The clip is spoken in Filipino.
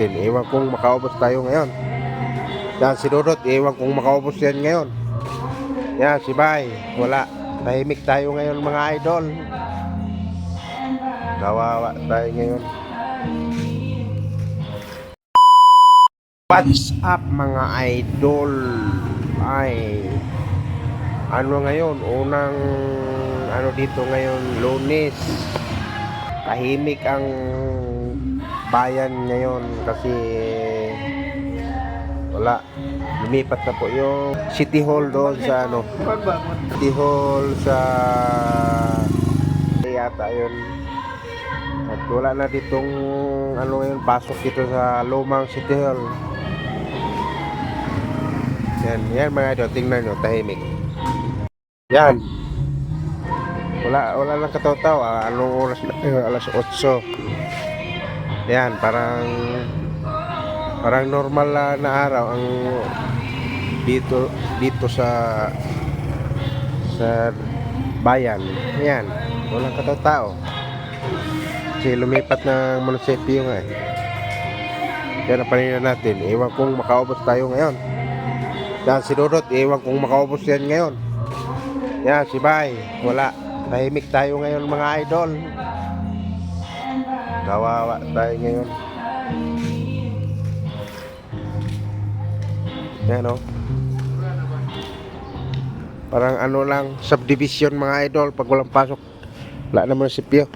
Ewan kung makaubos tayo ngayon. Yan si Dudot, ewan kung makaubos yan ngayon. Yan si Bay, wala. Tahimik tayo ngayon mga idol. Kawawa tayo ngayon. What's up mga idol? Ay, ano ngayon? Unang ano dito ngayon, Lunes. Tahimik ang bayan ngayon kasi wala, lumipat na po yung City Hall doon sa ano, City Hall sa yata yun. At wala na ditong ano ngayon, pasok dito sa lumang City Hall. Yan mga idol, tingnan nyo, tahimik. Yan, wala lang kataw-taw. Anong oras na? Alas 8. Yan, parang normal na araw ang dito sa bayan. Yan, walang kataw-tao. Kasi lumipat ng munisipyo nga. Kaya napanina natin, ewan kung makaubos tayo ngayon. Yan si Dudot, ewan kung makaubos yan ngayon. Yan si Bay, wala. Tahimik tayo ngayon mga idol. Kawawa tayo ngayon. Yan o. Parang ano lang, subdivision mga idol. Pag walang pasok, wala na munisipyo.